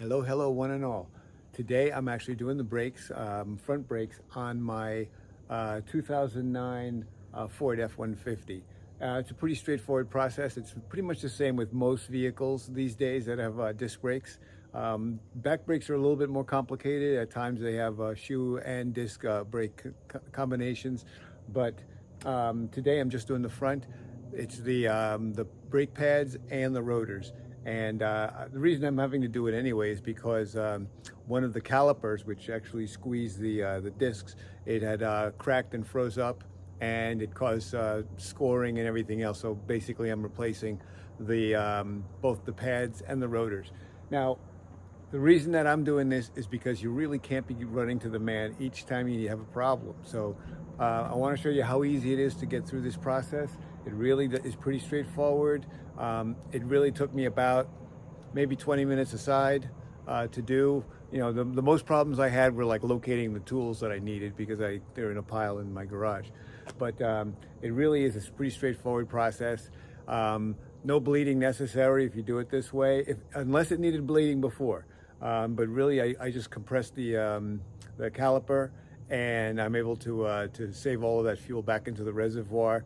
Hello, one and all. Today I'm actually doing the brakes, front brakes on my 2009 Ford F-150. It's a pretty straightforward process. It's pretty much the same with most vehicles these days that have disc brakes. Back brakes are a little bit more complicated. At times they have shoe and disc brake combinations, but today I'm just doing the front. It's the brake pads and the rotors. And the reason I'm having to do it anyway is because one of the calipers, which actually squeezed the discs, it had cracked and froze up, and it caused scoring and everything else. So basically, I'm replacing the both the pads and the rotors. Now, the reason that I'm doing this is because you really can't be running to the man each time you have a problem. So I want to show you how easy it is to get through this process. It really is pretty straightforward. It really took me about maybe 20 minutes aside to do. You know, the most problems I had were like locating the tools that I needed because they're in a pile in my garage. But it really is a pretty straightforward process. No bleeding necessary if you do it this way, unless it needed bleeding before. But really, I just compressed the caliper, and I'm able to save all of that fuel back into the reservoir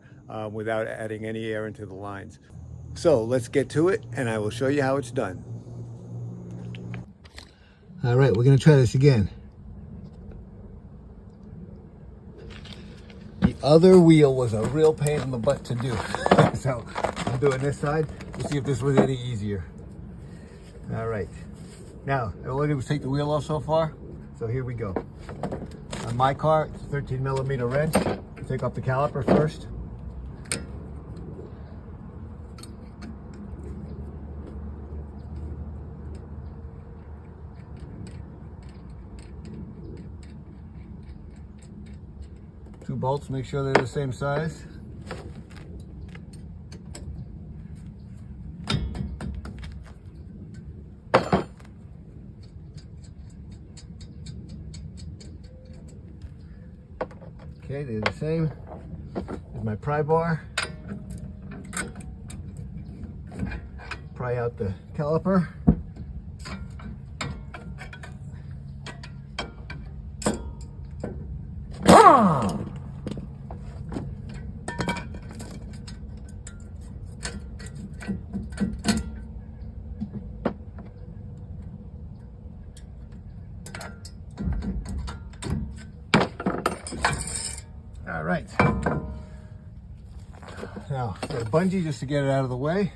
without adding any air into the lines. So let's get to it, and I will show you how it's done. All right, we're going to try this again. The other wheel was a real pain in the butt to do. So I'm doing this side to see if this was any easier. All right. Now, all I did was take the wheel off so far. So here we go. On my car, it's a 13 millimeter wrench. Take off the caliper first. Two bolts, make sure they're the same size. Okay, they're the same. There's my pry bar. Pry out the caliper. All right. Now, got a bungee just to get it out of the way.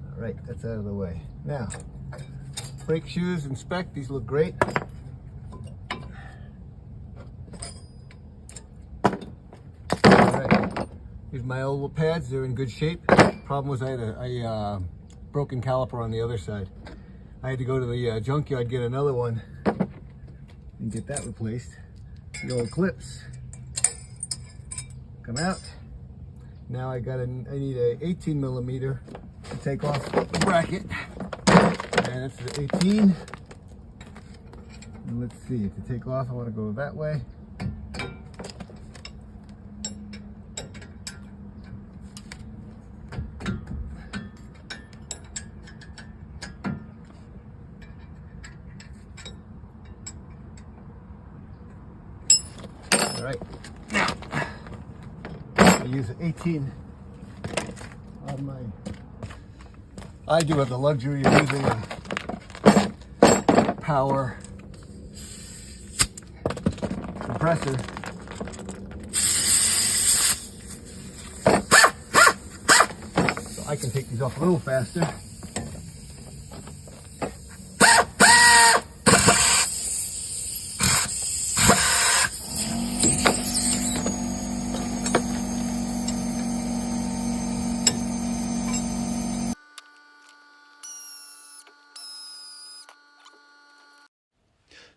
All right, that's out of the way. Now, brake shoes, inspect. These look great. All right, here's my elbow pads. They're in good shape. Problem was I had a broken caliper on the other side. I had to go to the junkyard, get another one, and get that replaced. The old clips come out. Now I need a 18 millimeter to take off the bracket. And that's the 18. And let's see, to take off, I want to go that way. All right, now I use an 18 on my. I do have the luxury of using a power compressor. So I can take these off a little faster.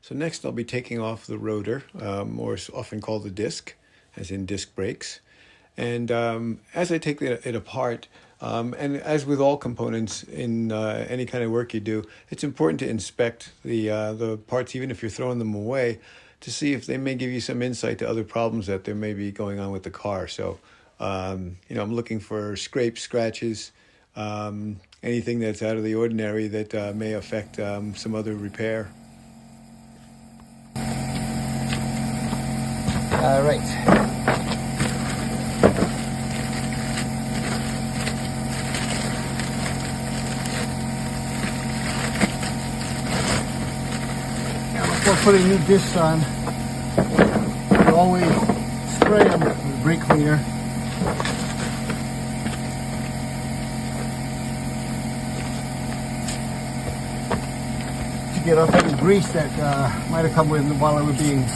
So next I'll be taking off the rotor, or often called the disc, as in disc brakes. And as I take it apart, and as with all components in any kind of work you do, it's important to inspect the parts, even if you're throwing them away, to see if they may give you some insight to other problems that there may be going on with the car. So, I'm looking for scrapes, scratches, anything that's out of the ordinary that may affect some other repair. All right. Before putting new discs on, you always spray them with the brake cleaner. To get off any grease that might have come with while they were being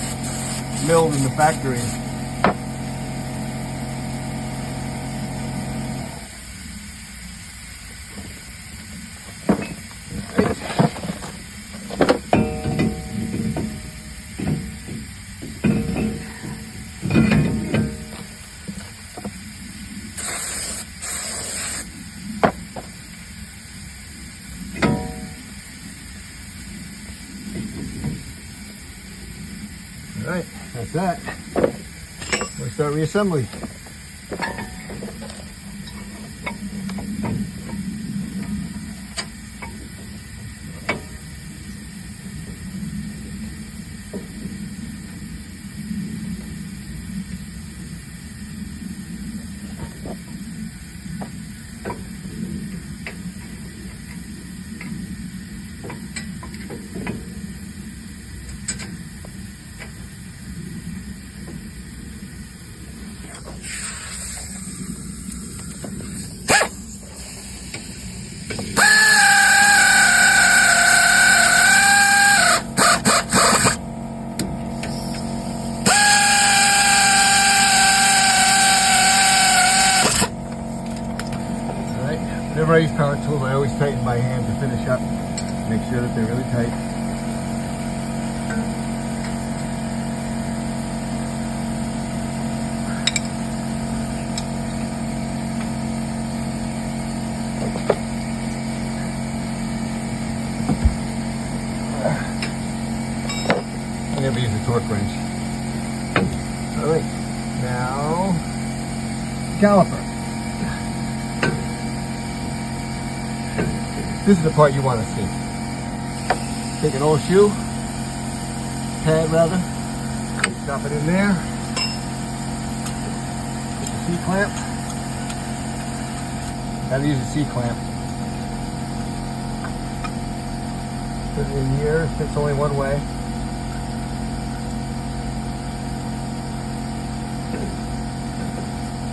milled in the factory. Alright, that's that. We'll start reassembly. Whenever I use power tools, I always tighten by hand to finish up. Make sure that they're really tight. I never use a torque wrench. Alright, now caliper. This is the part you want to see. Take an old shoe, pad rather, drop it in there, put the C-clamp, gotta use a C-clamp. Put it in here, it fits only one way.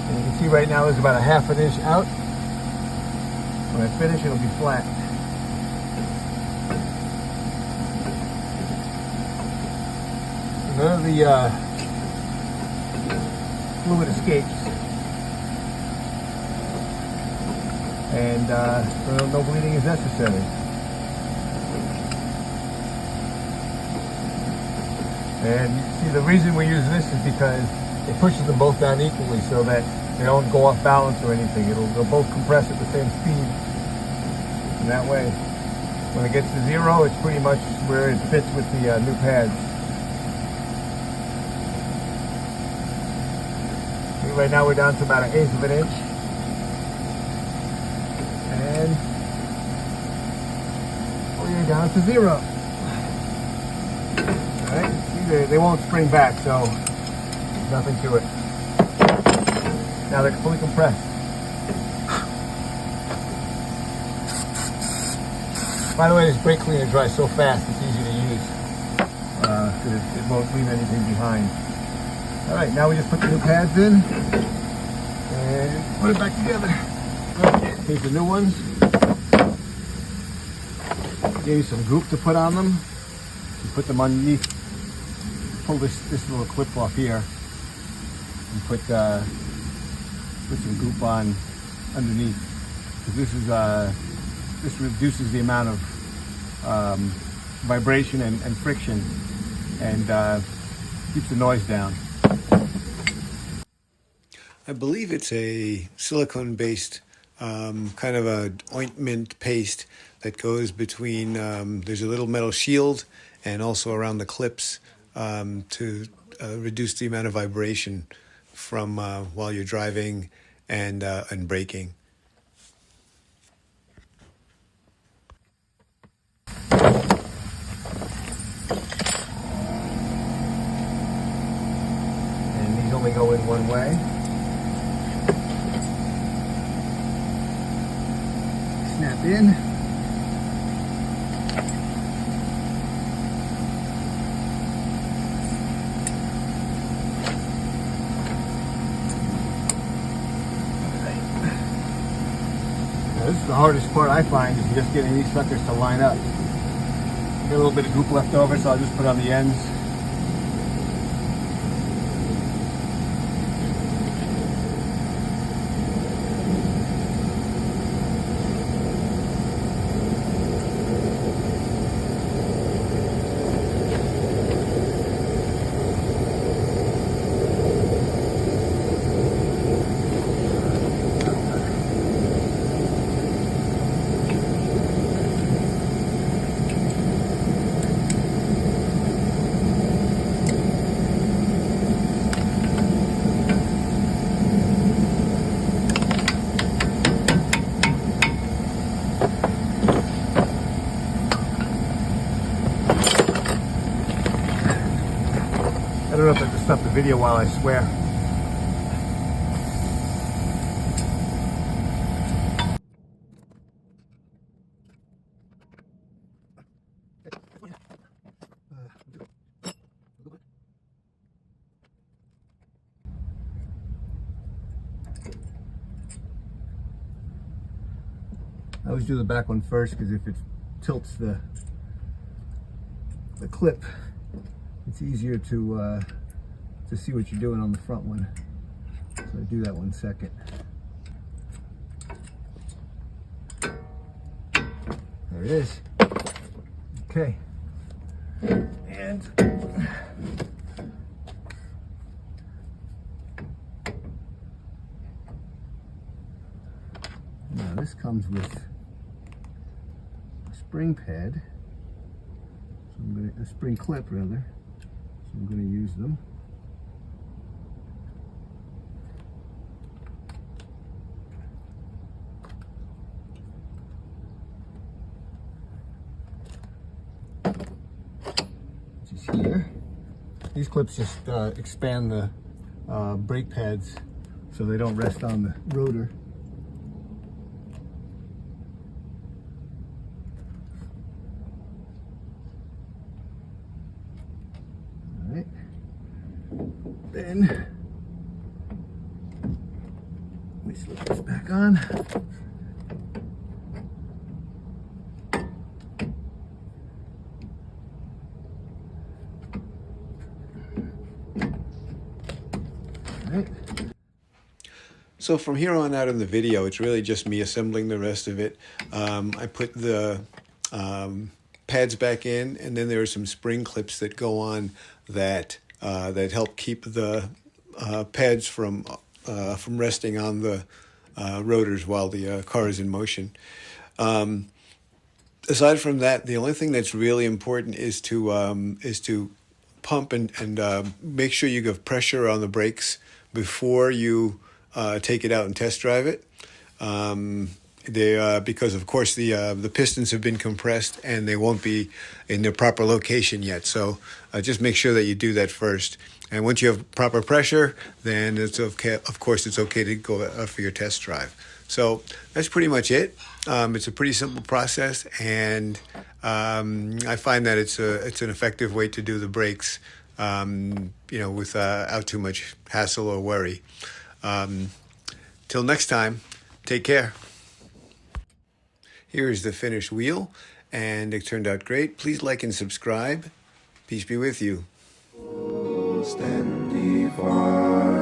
And you can see right now there's about a ½ an inch out. When I finish, it'll be flat. None of the fluid escapes, and so no bleeding is necessary. And you see, the reason we use this is because it pushes them both down equally so that they don't go off balance or anything. They'll both compress at the same speed. And that way, when it gets to zero, it's pretty much where it fits with the new pads. Right now we're down to about 1/8 of an inch. And we're down to zero. Alright, see, they won't spring back, so there's nothing to it. Now they're fully compressed. By the way, this brake cleaner dries so fast it's easy to use. Because it won't leave anything behind. Alright, now we just put the new pads in and put it back together. Okay, here's the new ones. Gave you some goop to put on them. You put them underneath. Pull this little clip off here and put some goop on underneath. Because this reduces the amount of vibration and friction, and keeps the noise down. I believe it's a silicone-based kind of a ointment paste that goes between, there's a little metal shield and also around the clips to reduce the amount of vibration from while you're driving and braking. And these only go in one way. Snap in. This is the hardest part I find, is just getting these suckers to line up. Got a little bit of goop left over, so I'll just put on the ends. I don't know if I have to stop the video while I swear. I always do the back one first, because if it tilts the clip, it's easier to see what you're doing on the front one. So I do that one second. There it is. Okay. And now this comes with a spring pad. So I'm going to, a spring clip rather. So I'm going to use them. Which is here. These clips just expand the brake pads so they don't rest on the rotor. Then let me slip this back on. All right. So from here on out in the video, it's really just me assembling the rest of it. I put the pads back in, and then there are some spring clips that go on that that help keep the pads from resting on the rotors while the car is in motion. Aside from that, the only thing that's really important is to pump and make sure you give pressure on the brakes before you take it out and test drive it. Because of course the pistons have been compressed and they won't be in their proper location yet. So just make sure that you do that first. And once you have proper pressure, then it's okay. Of course, it's okay to go for your test drive. So that's pretty much it. It's a pretty simple process, and I find that it's an effective way to do the brakes, without too much hassle or worry. Till next time, take care. Here is the finished wheel, and it turned out great. Please like and subscribe. Peace be with you. Stand divine.